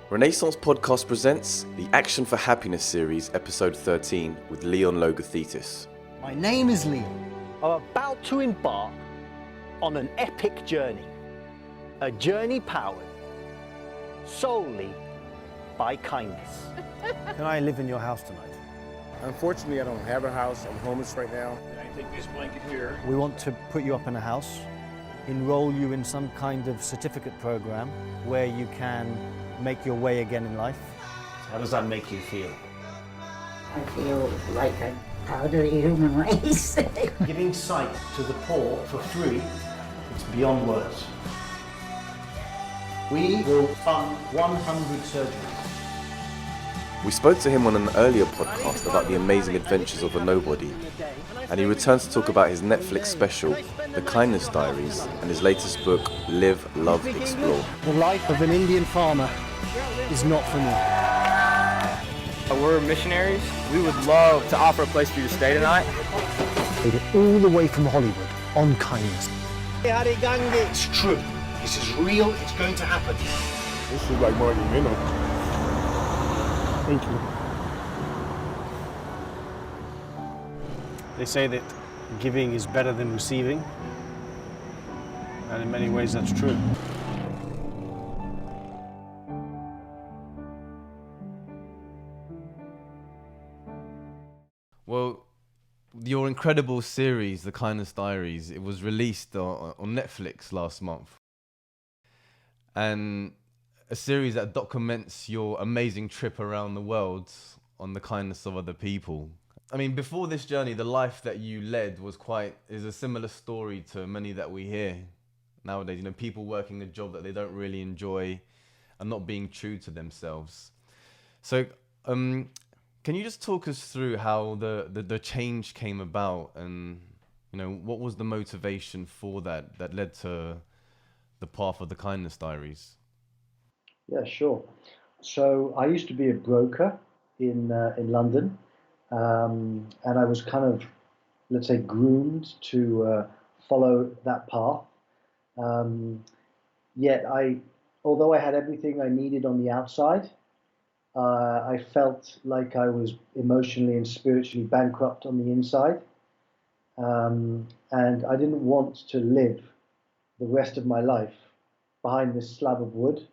Renaissance Podcast presents the Action for Happiness series, episode 13, with Leon Logothetis. My name is Leon. I'm about to embark on an epic journey. A journey powered solely by kindness. Can I live in your house tonight? Unfortunately, I don't have a house. I'm homeless right now. I take this blanket here. We want to put you up in a house, enroll you in some kind of certificate program where you can make your way again in life. How does that make you feel? I feel like I'm proud of the human race. Giving sight to the poor for free, it's beyond words. We will fund 100 surgeries. We spoke to him on an earlier podcast about the amazing adventures of a nobody, and he returned to talk about his Netflix special, The Kindness Diaries, and his latest book, Live, Love, Explore. The life of an Indian farmer is not for me. We're missionaries. We would love to offer a place for you to stay tonight. Made it all the way from Hollywood on kindness. It's true. This is real. It's going to happen. This is like monumental. Thank you. They say that giving is better than receiving, and in many ways that's true. Well, your incredible series, The Kindness Diaries, it was released on Netflix last month. And a series that documents your amazing trip around the world on the kindness of other people. I mean, before this journey, the life that you led is a similar story to many that we hear nowadays. You know, people working a job that they don't really enjoy and not being true to themselves. So, can you just talk us through how the change came about, and you know, what was the motivation for that led to the path of the Kindness Diaries? Yeah, sure. So I used to be a broker in London, and I was kind of, let's say, groomed to follow that path. Yet although I had everything I needed on the outside, I felt like I was emotionally and spiritually bankrupt on the inside, and I didn't want to live the rest of my life behind this slab of wood.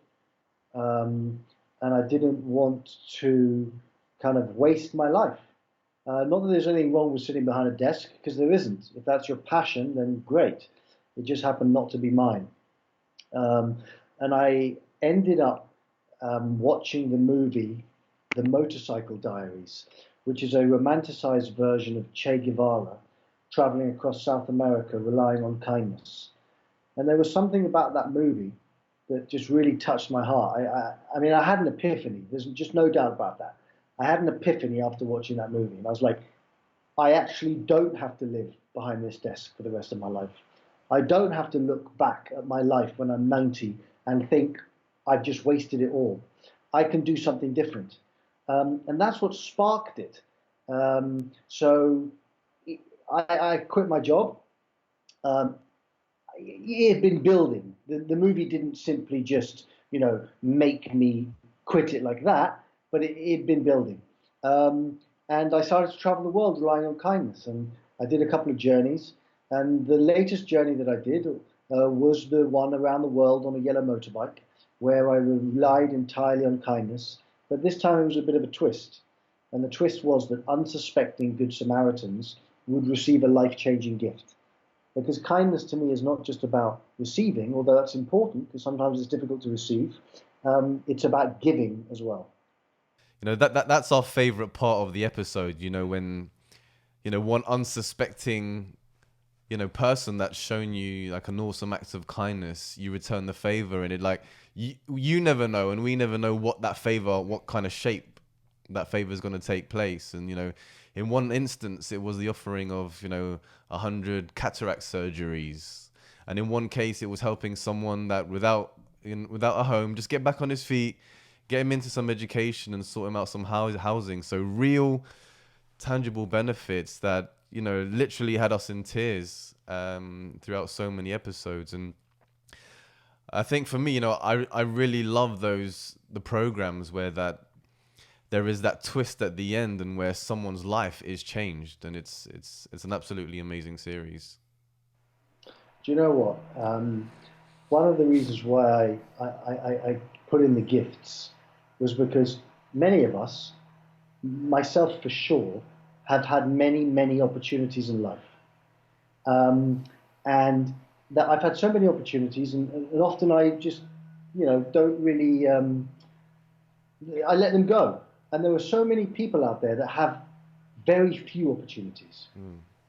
And I didn't want to kind of waste my life. Not that there's anything wrong with sitting behind a desk, because there isn't. If that's your passion, then great. It just happened not to be mine. And I ended up watching the movie, The Motorcycle Diaries, which is a romanticized version of Che Guevara traveling across South America, relying on kindness. And there was something about that movie that just really touched my heart. I mean, I had an epiphany. There's just no doubt about that. I had an epiphany after watching that movie. And I was like, I actually don't have to live behind this desk for the rest of my life. I don't have to look back at my life when I'm 90 and think I've just wasted it all. I can do something different. And that's what sparked it. So I quit my job. It had been building. The movie didn't simply just, make me quit it like that, but it had been building. And I started to travel the world relying on kindness. And I did a couple of journeys. And the latest journey that I did was the one around the world on a yellow motorbike, where I relied entirely on kindness. But this time it was a bit of a twist. And the twist was that unsuspecting Good Samaritans would receive a life-changing gift. Because kindness to me is not just about receiving, although that's important, because sometimes it's difficult to receive. It's about giving as well. You know, that's our favorite part of the episode, when, one unsuspecting, person that's shown you like an awesome act of kindness, you return the favor, and it like, you never know, and we never know what kind of shape that favor is going to take place. And, in one instance, it was the offering of, 100 cataract surgeries. And in one case, it was helping someone that without a home, just get back on his feet, get him into some education and sort him out some housing. So real, tangible benefits that, literally had us in tears throughout so many episodes. And I think for me, I really love the programs where there is that twist at the end and where someone's life is changed, and it's an absolutely amazing series. Do you know what? One of the reasons why I put in the gifts was because many of us, myself for sure, have had many opportunities in life. And that I've had so many opportunities, and often I just, don't really, I let them go. And there are so many people out there that have very few opportunities.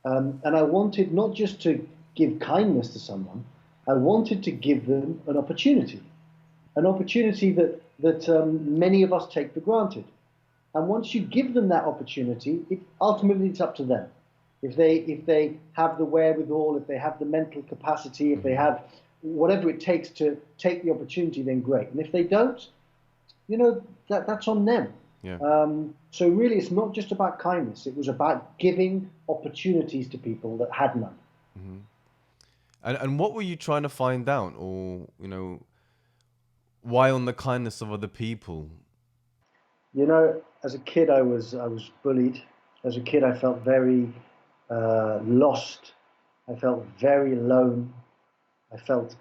And I wanted not just to give kindness to someone, I wanted to give them an opportunity that many of us take for granted. And once you give them that opportunity, ultimately it's up to them. If they have the wherewithal, if they have the mental capacity, if they have whatever it takes to take the opportunity, then great. And if they don't, that's on them. Yeah. So really, it's not just about kindness. It was about giving opportunities to people that had none. Mm-hmm. And what were you trying to find out, or why on the kindness of other people? As a kid, I was bullied. As a kid, I felt very lost. I felt very alone. I felt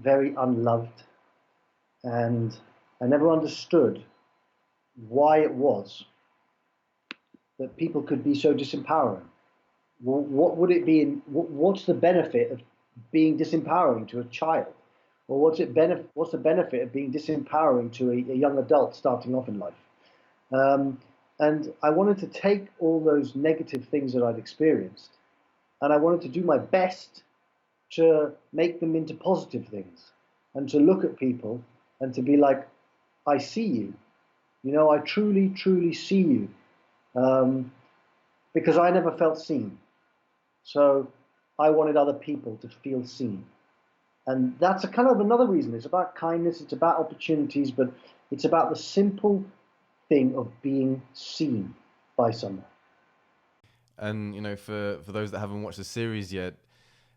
very unloved, and I never understood why it was that people could be so disempowering. What would it be? What's the benefit of being disempowering to a child, or what's the benefit of being disempowering to a young adult starting off in life? And I wanted to take all those negative things that I'd experienced, and I wanted to do my best to make them into positive things, and to look at people and to be like, I see you. I truly see you, because I never felt seen. So I wanted other people to feel seen. And that's a kind of another reason. It's about kindness, it's about opportunities, but it's about the simple thing of being seen by someone. And for those that haven't watched the series yet,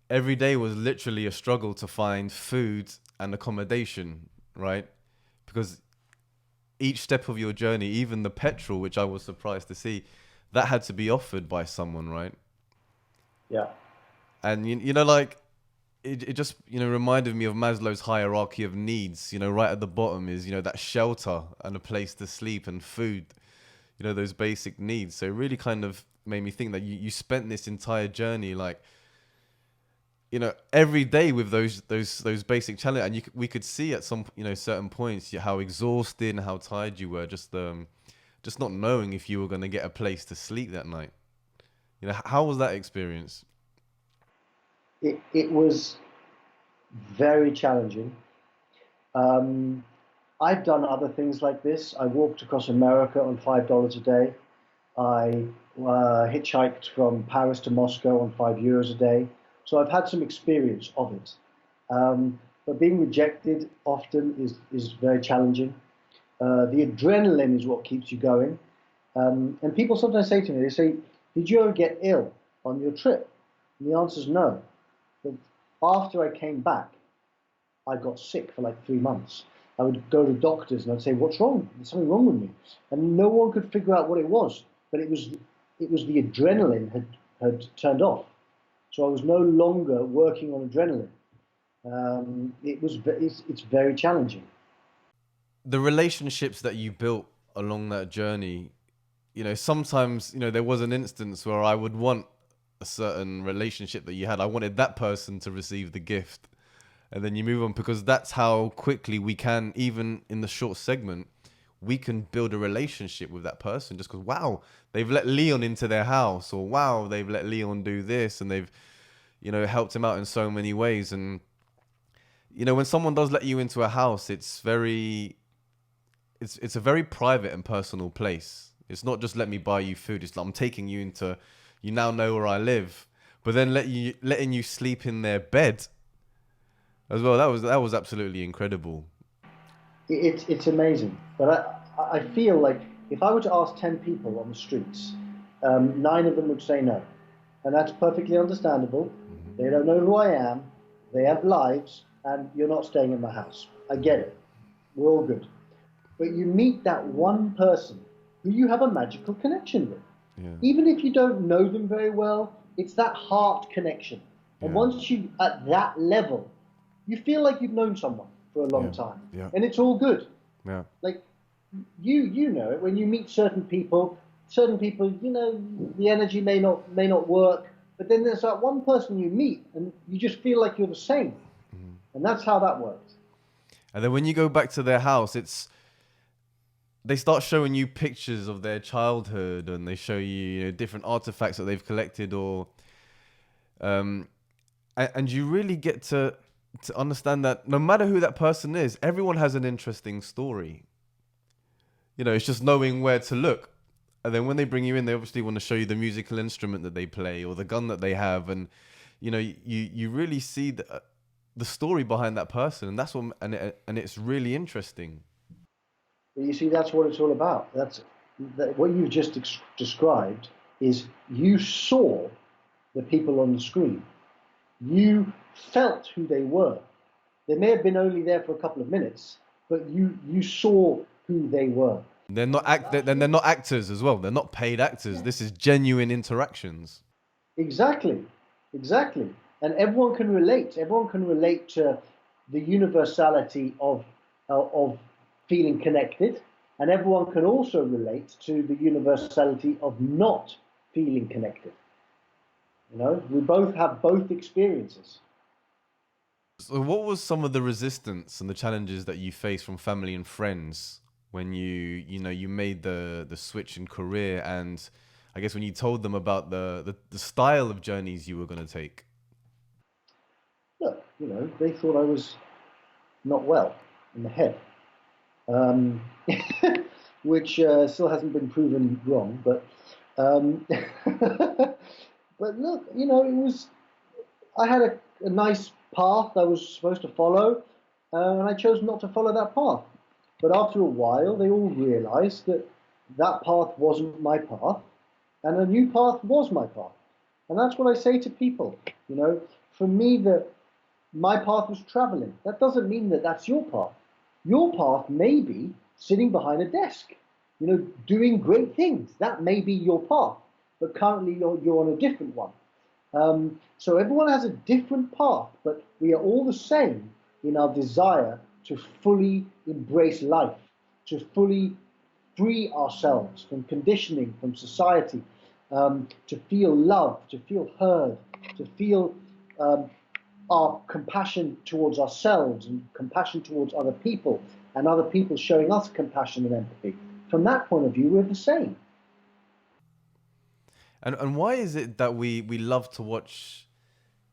every day was literally a struggle to find food and accommodation, right? Because each step of your journey, even the petrol, which I was surprised to see, that had to be offered by someone, right? Yeah. And it just reminded me of Maslow's hierarchy of needs. Right at the bottom is that shelter and a place to sleep and food, those basic needs. So it really kind of made me think that you spent this entire journey every day with those basic challenges, and we could see at some certain points how exhausted and how tired you were, just not knowing if you were going to get a place to sleep that night. How was that experience? It was very challenging. I've done other things like this. I walked across America on $5 a day. I hitchhiked from Paris to Moscow on €5 a day. So I've had some experience of it. But being rejected often is very challenging. The adrenaline is what keeps you going. And people sometimes say to me, they say, did you ever get ill on your trip? And the answer is no. But after I came back, I got sick for like 3 months. I would go to doctors and I'd say, what's wrong? There's something wrong with me. And no one could figure out what it was. But it was the adrenaline had turned off. So I was no longer working on adrenaline. It's very challenging. The relationships that you built along that journey, sometimes, there was an instance where I would want a certain relationship that you had. I wanted that person to receive the gift. And then you move on, because that's how quickly we can, even in the short segment, we can build a relationship with that person just because, wow, they've let Leon into their house, or wow, they've let Leon do this, and they've, helped him out in so many ways. And, when someone does let you into a house, it's a very private and personal place. It's not just let me buy you food. It's like, I'm taking you into, you now know where I live, but then letting you sleep in their bed as well. That was absolutely incredible. It's amazing. But I feel like if I were to ask 10 people on the streets, 9 of them would say no. And that's perfectly understandable. They don't know who I am. They have lives. and you're not staying in my house. I get it. We're all good. But you meet that one person who you have a magical connection with. Yeah. Even if you don't know them very well, it's that heart connection. And Yeah. once you at that level, you feel like you've known someone for a long time. Yeah. And it's all good. Yeah. Like you know it when you meet certain people, you know, the energy may not work, but then there's that one person you meet and you just feel like you're the same. And that's how that works. And then when you go back to their house, they start showing you pictures of their childhood, and they show you, different artifacts that they've collected, or and you really get to understand that no matter who that person is, everyone has an interesting story. It's just knowing where to look. And then when they bring you in, they obviously want to show you the musical instrument that they play or the gun that they have, and you really see the story behind that person, and that's what and it's really interesting. But you see, that's what it's all about. What you've just described is you saw the people on the screen. You felt who they were. They may have been only there for a couple of minutes, but you saw who they were. They're not they're not actors as well. They're not paid actors. Yeah. This is genuine interactions. Exactly. And everyone can relate. Everyone can relate to the universality of feeling connected, and everyone can also relate to the universality of not feeling connected. We both have both experiences. So what was some of the resistance and the challenges that you faced from family and friends when you made the switch in career, and I guess when you told them about the style of journeys you were going to take? Look, they thought I was not well in the head. Which still hasn't been proven wrong, but but look, I had a nice path I was supposed to follow, and I chose not to follow that path. But after a while, they all realized that path wasn't my path, and a new path was my path. And that's what I say to people. For me, my path was traveling. That doesn't mean that that's your path. Your path may be sitting behind a desk, doing great things. That may be your path, but currently you're on a different one. So everyone has a different path, but we are all the same in our desire to fully embrace life, to fully free ourselves from conditioning, from society, to feel love, to feel heard, to feel our compassion towards ourselves and compassion towards other people, and other people showing us compassion and empathy. From that point of view, we're the same. And why is it that we love to watch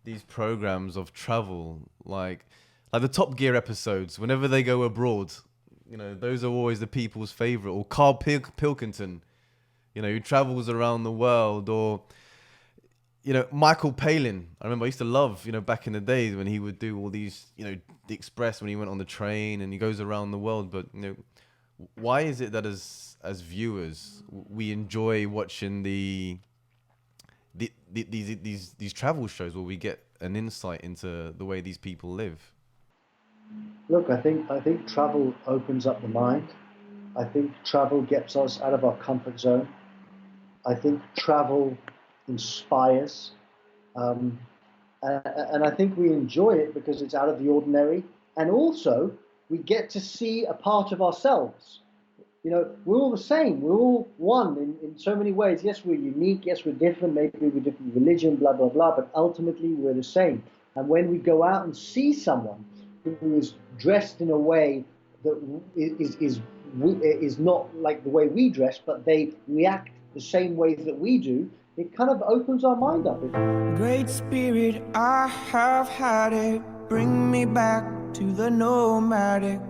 these programs of travel, like the Top Gear episodes? Whenever they go abroad, those are always the people's favorite. Or Carl Pilkington, who travels around the world, or Michael Palin. I remember I used to love, back in the days when he would do all these, the Express, when he went on the train and he goes around the world. But why is it that as viewers we enjoy watching these travel shows where we get an insight into the way these people live? Look, I think travel opens up the mind. I think travel gets us out of our comfort zone. I think travel inspires, and I think we enjoy it because it's out of the ordinary, and also we get to see a part of ourselves. We're all the same. We're all one in so many ways. Yes, we're unique. Yes, we're different. Maybe we're different religion, blah, blah, blah. But ultimately, we're the same. And when we go out and see someone who is dressed in a way that is not like the way we dress, but they react the same ways that we do, it kind of opens our mind up. Great Spirit, I have had it. Bring me back to the nomadic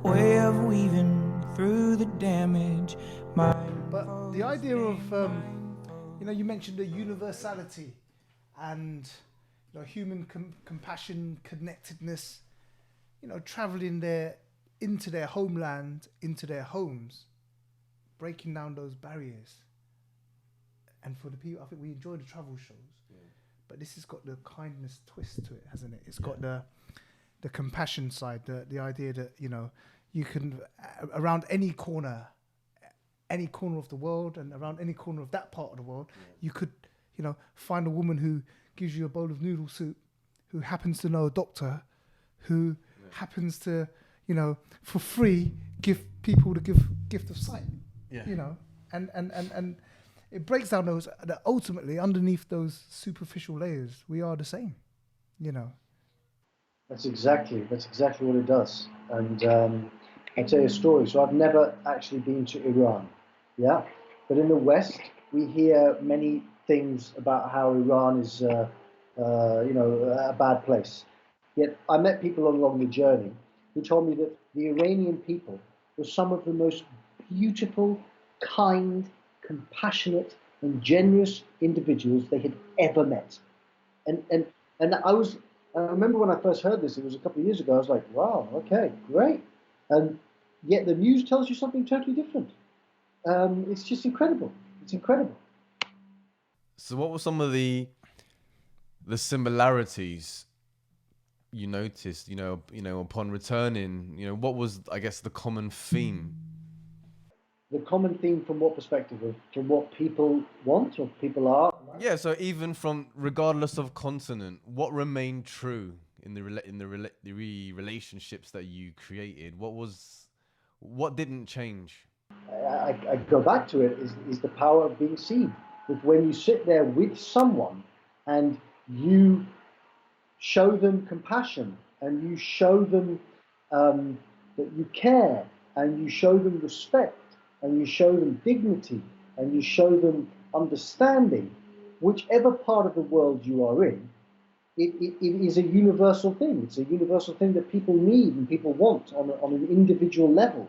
way of weaving through the damage. But the idea of, you mentioned the universality and human compassion, connectedness, traveling into their homeland, into their homes, breaking down those barriers. And for the people, I think we enjoy the travel shows, but this has got the kindness twist to it, hasn't it? It's got the the compassion side, the idea that, you know, you can, around any corner of the world and around any corner of that part of the world, you could, you know, find a woman who gives you a bowl of noodle soup, who happens to know a doctor, who happens to, you know, for free give people the gift of sight. You know, and it breaks down those, that ultimately underneath those superficial layers, we are the same, you know. That's exactly what it does. And I'll tell you a story. So I've never actually been to Iran, yeah? But in the West, we hear many things about how Iran is, you know, a bad place. Yet I met people along the journey who told me that the Iranian people were some of the most beautiful, kind, compassionate, and generous individuals they had ever met. And I remember when I first heard this, it was a couple of years ago, I was like, wow, okay, great. And yet the news tells you something totally different. It's just incredible. It's incredible. So what were some of the similarities you noticed, you know, upon returning? You know, what was, I guess, the common theme? The common theme from what perspective? From what people want or people are? Yeah, so even from, regardless of continent, what remained true in the relationships that you created? What didn't change? I go back to it, is the power of being seen. That when you sit there with someone and you show them compassion and you show them that you care and you show them respect and you show them dignity and you show them understanding, whichever part of the world you are in, it is a universal thing. It's a universal thing that people need and people want on an individual level.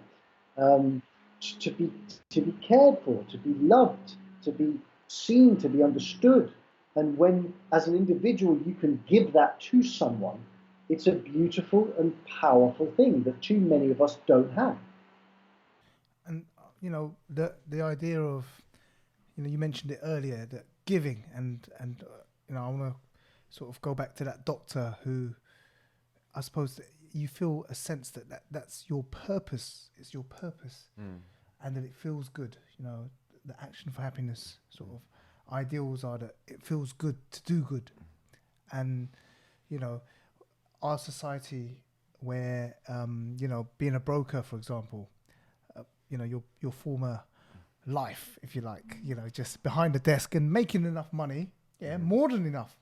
To be cared for, to be loved, to be seen, to be understood. And when, as an individual, you can give that to someone, it's a beautiful and powerful thing that too many of us don't have. And, you know, the idea of, you know, you mentioned it earlier, that giving and you know, I want to sort of go back to that doctor who, I suppose you feel a sense that's your purpose. It's your purpose. And that it feels good. You know, the action for happiness sort of ideals are that it feels good to do good. And, you know, our society where, you know, being a broker, for example, you know, your former life, if you like, you know, just behind the desk and making enough money, more than enough.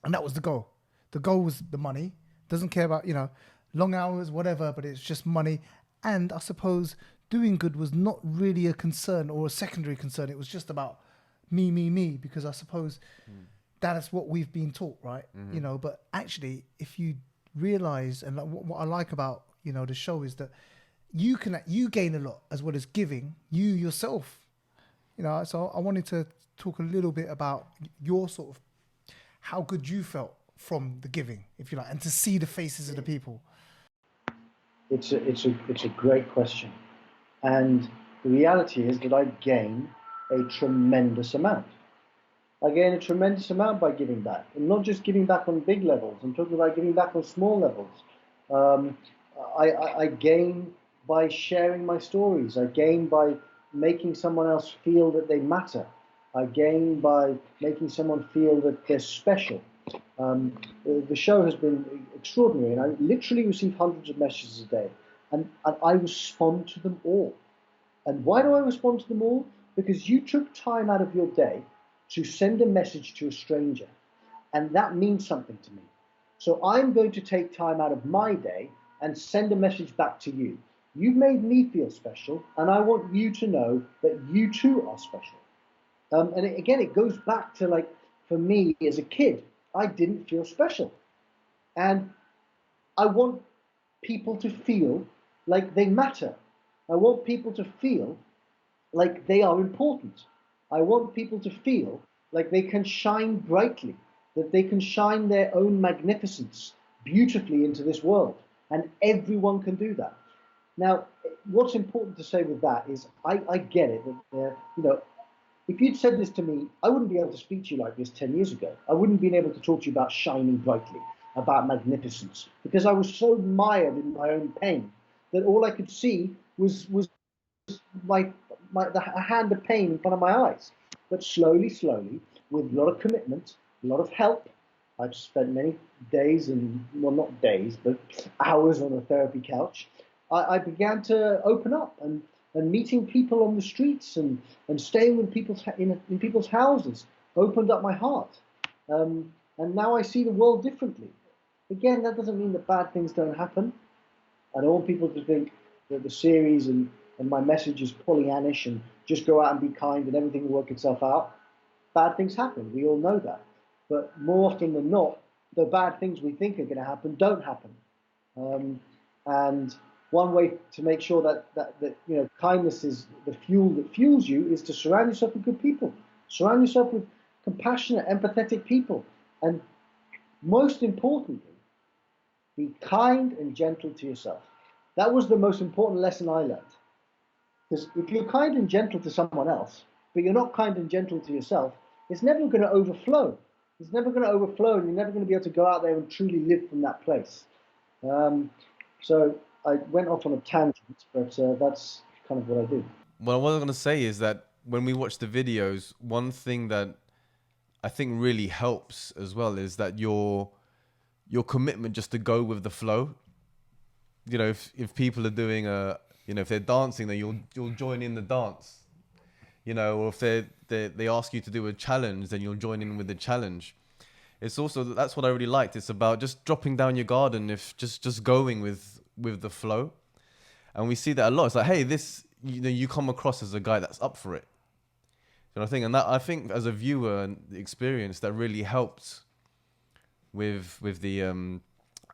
And that was the goal. The goal was the money. Doesn't care about, you know, long hours, whatever, but it's just money. And I suppose doing good was not really a concern or a secondary concern. It was just about me, because I suppose that is what we've been taught, right? You know, but actually, if you realize, and what I like about, you know, the show is that you gain a lot as well as giving, you yourself, you know. So I wanted to talk a little bit about your sort of, how good you felt from the giving, if you like, and to see the faces of the people. It's a great question. And the reality is that I gain a tremendous amount. I gain a tremendous amount by giving back. And not just giving back on big levels, I'm talking about giving back on small levels. I gain by sharing my stories. I gain by making someone else feel that they matter. I gain by making someone feel that they're special. The show has been extraordinary, and I literally receive hundreds of messages a day, and I respond to them all. And why do I respond to them all? Because you took time out of your day to send a message to a stranger, and that means something to me. So I'm going to take time out of my day and send a message back to you. You've made me feel special, and I want you to know that you too are special. And again, it goes back to, like, for me as a kid, I didn't feel special. And I want people to feel like they matter. I want people to feel like they are important. I want people to feel like they can shine brightly, that they can shine their own magnificence beautifully into this world. And everyone can do that. Now, what's important to say with that is I get it that, you know, if you'd said this to me, I wouldn't be able to speak to you like this 10 years ago. I wouldn't have been able to talk to you about shining brightly. about magnificence, because I was so mired in my own pain that all I could see was my, a hand of pain in front of my eyes. But slowly, slowly, with a lot of commitment, a lot of help, I've spent many days and, well, not days, but hours on a therapy couch. I began to open up and meeting people on the streets and staying with in people's houses opened up my heart. And now I see the world differently. Again, that doesn't mean that bad things don't happen. I don't want people to think that the series and my message is Pollyannish and just go out and be kind and everything will work itself out. Bad things happen. We all know that. But more often than not, the bad things we think are going to happen don't happen. And one way to make sure that kindness is the fuel that fuels you is to surround yourself with good people. Surround yourself with compassionate, empathetic people. And most importantly, be kind and gentle to yourself. That was the most important lesson I learned. Because if you're kind and gentle to someone else, but you're not kind and gentle to yourself, it's never going to overflow. It's never going to overflow, and you're never going to be able to go out there and truly live from that place. So I went off on a tangent, but that's kind of what I do. Well, what I'm going to say is that when we watch the videos, one thing that I think really helps as well is that your commitment just to go with the flow. You know, if people are doing if they're dancing, then you'll join in the dance. You know, or if they ask you to do a challenge, then you'll join in with the challenge. It's also, that's what I really liked. It's about just dropping down your guard and just going with the flow. And we see that a lot. It's like, hey, you come across as a guy that's up for it. You know what I think? And that, I think as a viewer and the experience, that really helped with the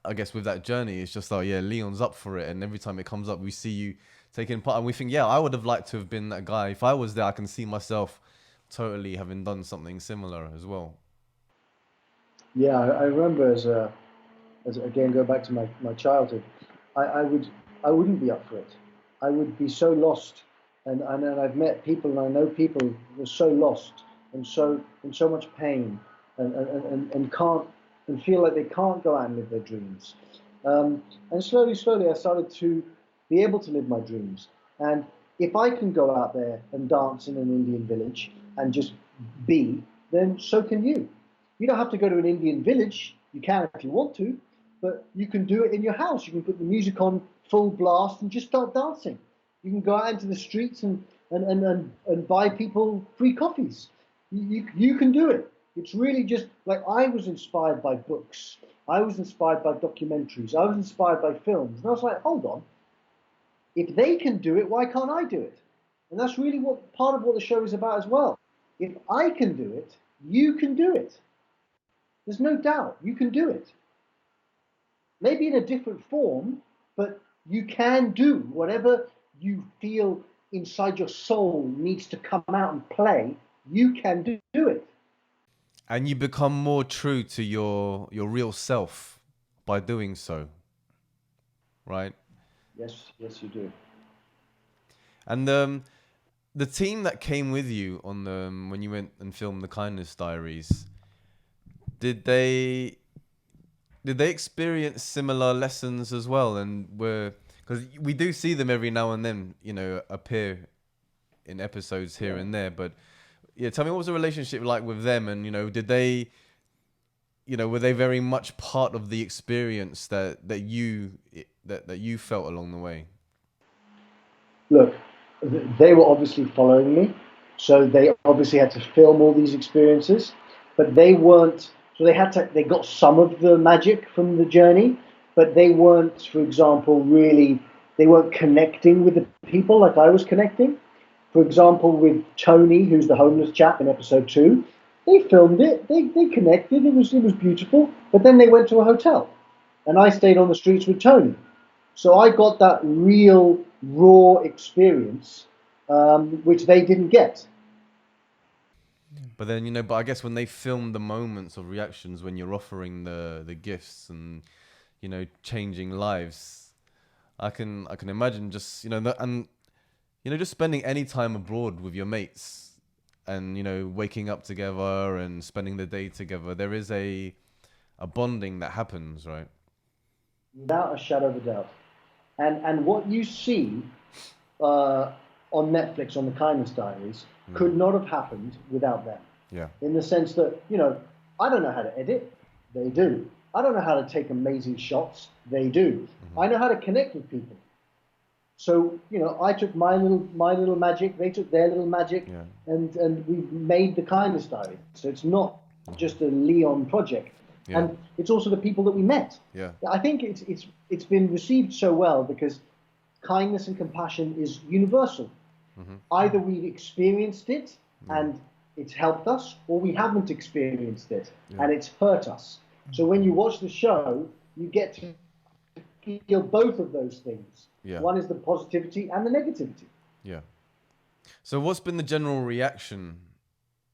I guess with that journey. It's just like, yeah, Leon's up for it, and every time it comes up, we see you taking part, and we think, yeah, I would have liked to have been that guy. If I was there, I can see myself totally having done something similar as well. Yeah, I remember as again, go back to my childhood, I wouldn't be up for it. I would be so lost, and I've met people and I know people who are so lost and so in so much pain and can't and feel like they can't go out and live their dreams. And slowly I started to be able to live my dreams. And if I can go out there and dance in an Indian village and just be, then so can you. You don't have to go to an Indian village. You can if you want to, but you can do it in your house. You can put the music on full blast and just start dancing. You can go out into the streets and buy people free coffees. You can do it. It's really just like, I was inspired by books. I was inspired by documentaries. I was inspired by films. And I was like, hold on. If they can do it, why can't I do it? And that's really what part of what the show is about as well. If I can do it, you can do it. There's no doubt you can do it. Maybe in a different form, but you can do whatever you feel inside your soul needs to come out and play. You can do it. And you become more true to your real self by doing so, right? Yes, you do. And the team that came with you on when you went and filmed the Kindness Diaries, did they experience similar lessons as well? And because we do see them every now and then, appear in episodes here and there, but yeah, tell me, what was the relationship like with them? And, did they, were they very much part of the experience that you felt along the way? Look, they were obviously following me, so they obviously had to film all these experiences, but they weren't, so they got some of the magic from the journey, but they weren't, for example, they weren't connecting with the people like I was connecting. For example, with Tony, who's the homeless chap in episode 2, they filmed it, they connected, it was beautiful, but then they went to a hotel, and I stayed on the streets with Tony. So I got that real, raw experience, which they didn't get. But then, but I guess when they film the moments of reactions, when you're offering the gifts and, changing lives, I can imagine just, just spending any time abroad with your mates and, waking up together and spending the day together. There is I a bonding that happens, right? Without a shadow of a doubt. And what you see on Netflix on the Kindness Diaries could not have happened without them. Yeah. In the sense that, you know, I don't know how to edit, they do. I don't know how to take amazing shots, they do. I know how to connect with people. So, you know, I took my little magic, they took their little magic, and we made the Kindness Diary. So it's not just a Leon project. Yeah. And it's also the people that we met. Yeah. I think it's been received so well because kindness and compassion is universal. Either we've experienced it and it's helped us, or we haven't experienced it and it's hurt us. So when you watch the show, you get to feel both of those things. Yeah. One is the positivity and the negativity. Yeah. So what's been the general reaction,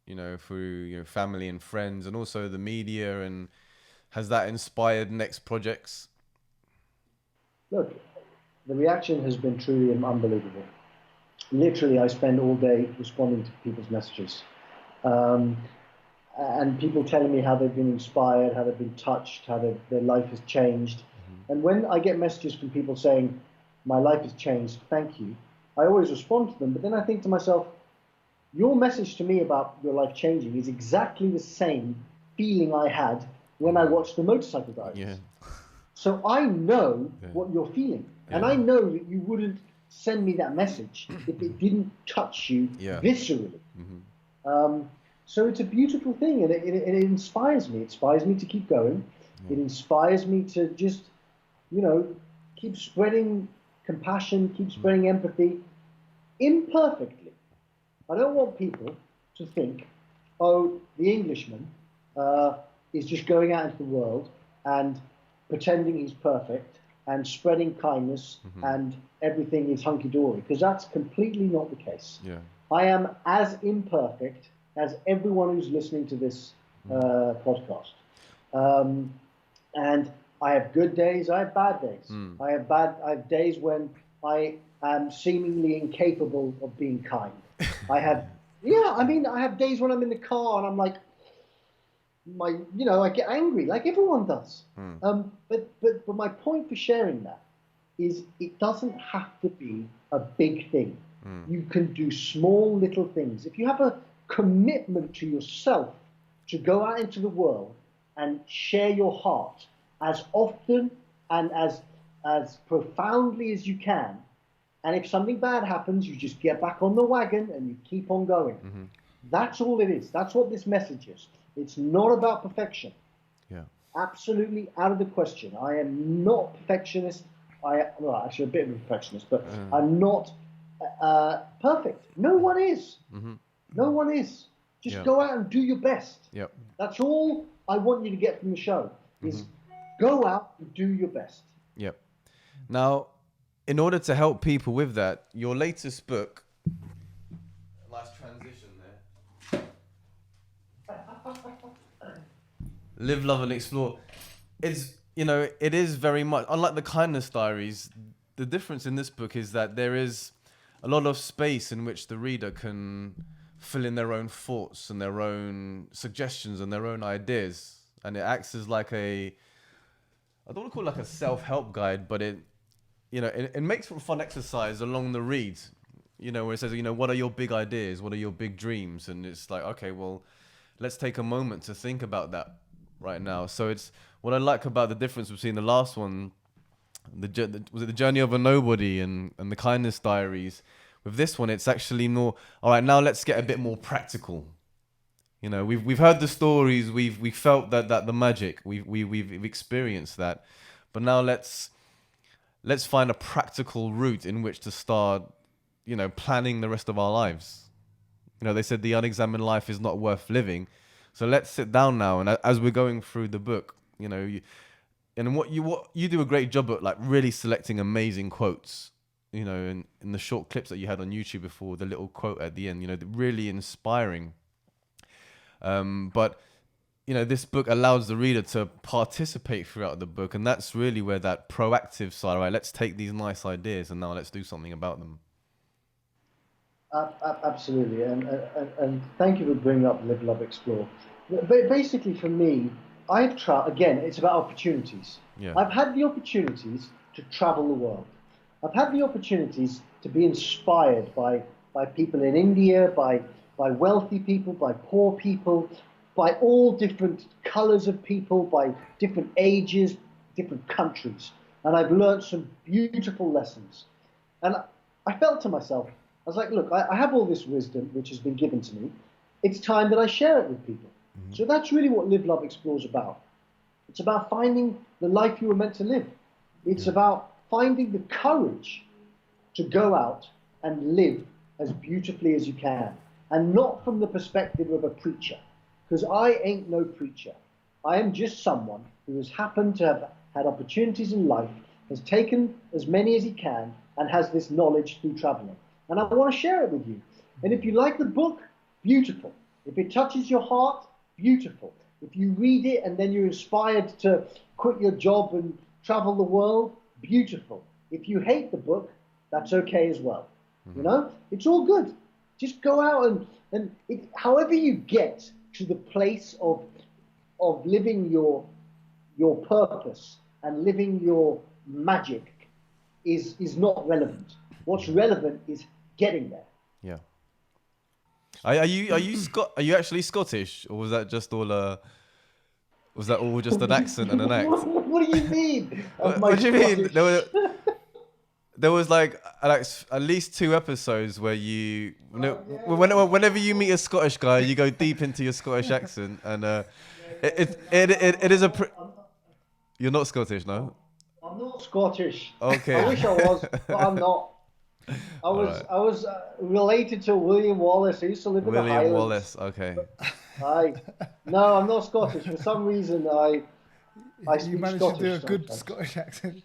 you know, through your family and friends and also the media, and has that inspired next projects? Look, the reaction has been truly unbelievable. Literally, I spend all day responding to people's messages. And people telling me how they've been inspired, how they've been touched, how their life has changed. And when I get messages from people saying, my life has changed, thank you, I always respond to them. But then I think to myself, your message to me about your life changing is exactly the same feeling I had when I watched the Motorcycle Diaries. Yeah. So I know what you're feeling. And I know that you wouldn't send me that message if it didn't touch you viscerally. So it's a beautiful thing, and it inspires me. It inspires me to keep going. It inspires me to just, you know, keep spreading compassion, keep spreading empathy, imperfectly. I don't want people to think, oh, the Englishman is just going out into the world and pretending he's perfect and spreading kindness and everything is hunky-dory, because that's completely not the case. Yeah. I am as imperfect as everyone who's listening to this podcast. And I have good days, I have bad days. I have days when I am seemingly incapable of being kind. I have days when I'm in the car and I'm like, I get angry like everyone does. But my point for sharing that is it doesn't have to be a big thing. You can do small little things. If you have a commitment to yourself to go out into the world and share your heart as often and as profoundly as you can, and if something bad happens, you just get back on the wagon and you keep on going. That's all it is. That's what this message is. It's not about perfection. Yeah. Absolutely out of the question. I am not perfectionist. Actually a bit of a perfectionist, but I'm not perfect. No one is. No one is. Just go out and do your best. Yep. That's all I want you to get from the show is go out and do your best. Yep. Now, in order to help people with that, your latest book, nice transition there. Live, Love and Explore. It is very much, unlike the Kindness Diaries, the difference in this book is that there is a lot of space in which the reader can fill in their own thoughts and their own suggestions and their own ideas. And it acts as like I don't want to call it like a self-help guide, but it makes for a fun exercise along the read, where it says, what are your big ideas? What are your big dreams? And it's like, okay, well, let's take a moment to think about that right now. So it's what I like about the difference between the last one, was it The Journey of a Nobody and the Kindness Diaries? With this one, it's actually more, all right, now let's get a bit more practical. We've heard the stories, we felt that the magic, we've experienced that, but now let's find a practical route in which to start, planning the rest of our lives. They said the unexamined life is not worth living, so let's sit down now, and as we're going through the book, what you do a great job at, like, really selecting amazing quotes. In the short clips that you had on YouTube before, the little quote at the end, really inspiring. But this book allows the reader to participate throughout the book, and that's really where that proactive side, right? Let's take these nice ideas and now let's do something about them. Absolutely, and thank you for bringing up Live, Love, Explore. Basically, for me, again, it's about opportunities. Yeah. I've had the opportunities to travel the world. I've had the opportunities to be inspired by people in India, by wealthy people, by poor people, by all different colors of people, by different ages, different countries. And I've learned some beautiful lessons. And I felt to myself, I was like, look, I have all this wisdom which has been given to me. It's time that I share it with people. So that's really what Live, Love, Explore is about. It's about finding the life you were meant to live. It's about finding the courage to go out and live as beautifully as you can. And not from the perspective of a preacher. Because I ain't no preacher. I am just someone who has happened to have had opportunities in life, has taken as many as he can, and has this knowledge through traveling. And I want to share it with you. And if you like the book, beautiful. If it touches your heart, beautiful. If you read it and then you're inspired to quit your job and travel the world, beautiful. If you hate the book, that's okay as well. You know, it's all good. Just go out and however you get to the place of living your purpose and living your magic is not relevant. What's relevant is getting there. Yeah. Are you actually Scottish, or was that just all just an accent and an act? What do you mean? What do you mean? There was like at least 2 episodes where whenever you meet a Scottish guy, you go deep into your Scottish accent, and it is You're not Scottish, no? I'm not Scottish. Okay. I wish I was, but I'm not. I was related to William Wallace. I used to live in the Highlands. William Wallace, okay. No, I'm not Scottish. For some reason, I speak You managed Scottish to do a good sometimes. Scottish accent.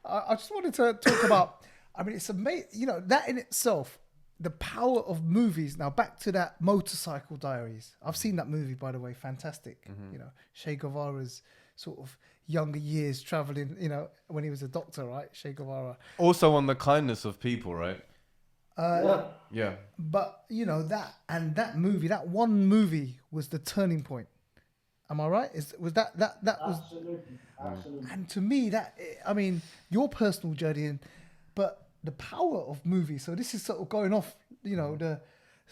I just wanted to talk about, I mean, it's amazing, you know, that in itself, the power of movies. Now, back to that Motorcycle Diaries. I've seen that movie, by the way, fantastic. You know, Che Guevara's sort of younger years traveling, you know, when he was a doctor, right? Che Guevara. Also on the kindness of people, right? Yeah. But, you know, that movie, that one movie was the turning point. Am I right? Was that Absolutely. And to me, I mean, your personal journey, but the power of movies. So this is sort of going off, you know, the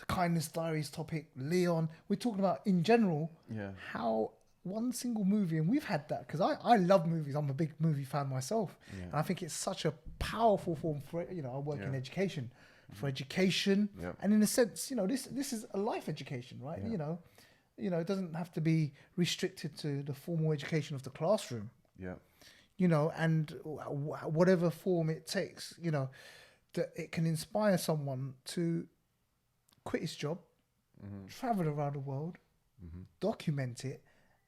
Kindness Diaries topic, Leon. We're talking about in general, how one single movie, and we've had that because I love movies. I'm a big movie fan myself, and I think it's such a powerful form for, you know, I work in education, for education, and in a sense, you know, this is a life education, right? You know, it doesn't have to be restricted to the formal education of the classroom. Yeah. You know, and whatever form it takes, you know, that it can inspire someone to quit his job, travel around the world, document it,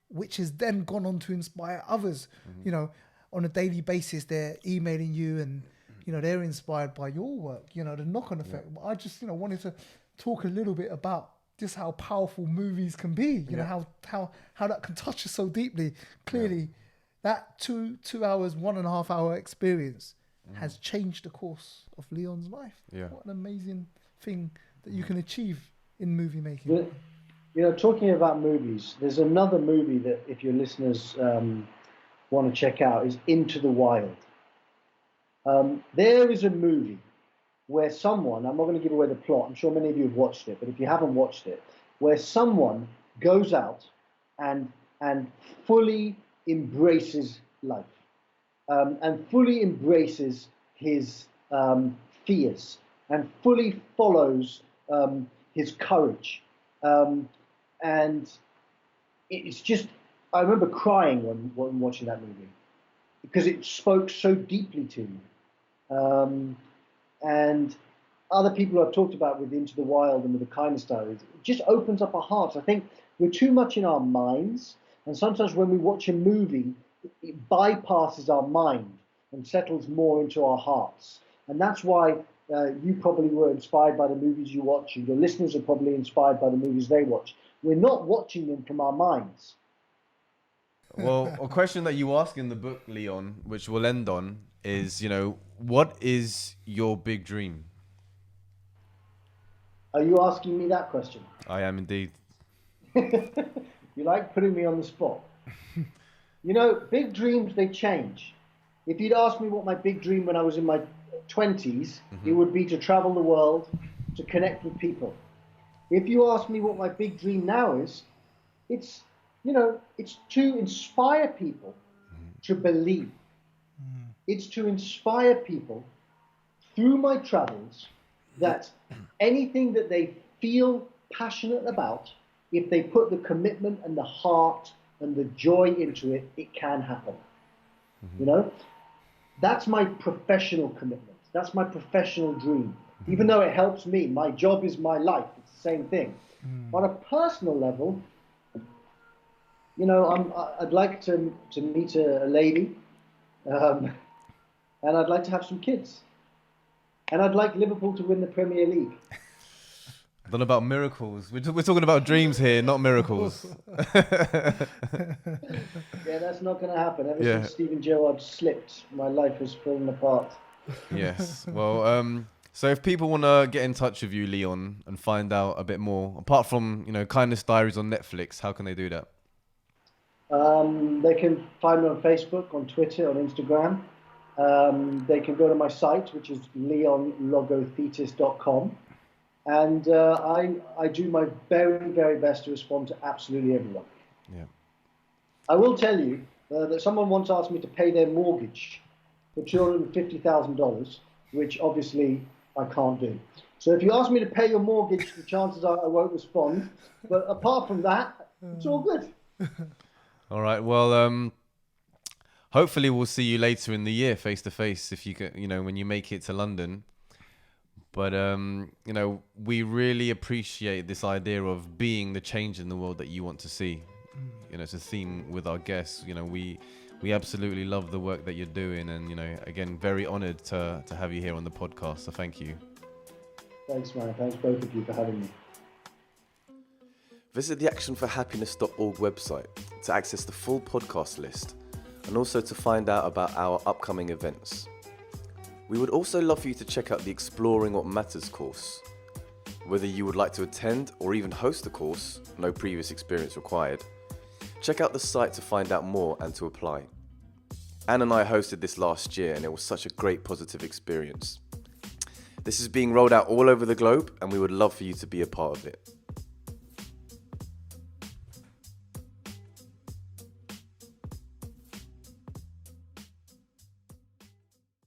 which has then gone on to inspire others. You know, on a daily basis, they're emailing you and, you know, they're inspired by your work, you know, the knock-on effect. I just, you know, wanted to talk a little bit about just how powerful movies can be, you know, how that can touch us so deeply. Clearly, that 2 hours, 1.5 hour experience has changed the course of Leon's life. Yeah. What an amazing thing that you can achieve in movie making. But, you know, talking about movies, there's another movie that if your listeners want to check out is Into the Wild. There is a movie where someone, I'm not going to give away the plot, I'm sure many of you have watched it, but if you haven't watched it, where someone goes out and fully embraces life, and fully embraces his fears, and fully follows his courage. And it's just, I remember crying when watching that movie, because it spoke so deeply to me. And other people I've talked about with Into the Wild and with the Kindness Diaries, it just opens up our hearts. I think we're too much in our minds, and sometimes when we watch a movie, it bypasses our mind and settles more into our hearts. And that's why you probably were inspired by the movies you watch, and your listeners are probably inspired by the movies they watch. We're not watching them from our minds. Well, a question that you ask in the book, Leon, which we'll end on, is, you know, what is your big dream? Are you asking me that question? I am indeed. You like putting me on the spot. You know, big dreams, they change. If you'd asked me what my big dream when I was in my 20s, it would be to travel the world, to connect with people. If you ask me what my big dream now is, it's to inspire people to believe. It's to inspire people through my travels that anything that they feel passionate about, if they put the commitment and the heart and the joy into it, it can happen. You know, that's my professional commitment. That's my professional dream. Even though it helps me, my job is my life. It's the same thing. On a personal level, you know, I'd like to meet a lady, and I'd like to have some kids. And I'd like Liverpool to win the Premier League. I don't know about miracles. We're talking about dreams here, not miracles. Yeah, that's not going to happen. Ever since Steven Gerrard slipped, my life has fallen apart. Yes. Well, so if people want to get in touch with you, Leon, and find out a bit more, apart from, you know, Kindness Diaries on Netflix, how can they do that? They can find me on Facebook, on Twitter, on Instagram. They can go to my site, which is leonlogothetis.com. And I do my very, very best to respond to absolutely everyone. Yeah. I will tell you that someone once asked me to pay their mortgage for $250,000, which obviously I can't do. So if you ask me to pay your mortgage, the chances are I won't respond. But apart from that, it's all good. All right. Well, hopefully we'll see you later in the year, face to face, if you can, you know, when you make it to London. But, you know, we really appreciate this idea of being the change in the world that you want to see. You know, it's a theme with our guests. You know, we absolutely love the work that you're doing. And, you know, again, very honored to have you here on the podcast. So thank you. Thanks, man. Thanks both of you for having me. Visit the actionforhappiness.org website to access the full podcast list and also to find out about our upcoming events. We would also love for you to check out the Exploring What Matters course. Whether you would like to attend or even host the course, no previous experience required, check out the site to find out more and to apply. Anne and I hosted this last year and it was such a great positive experience. This is being rolled out all over the globe and we would love for you to be a part of it.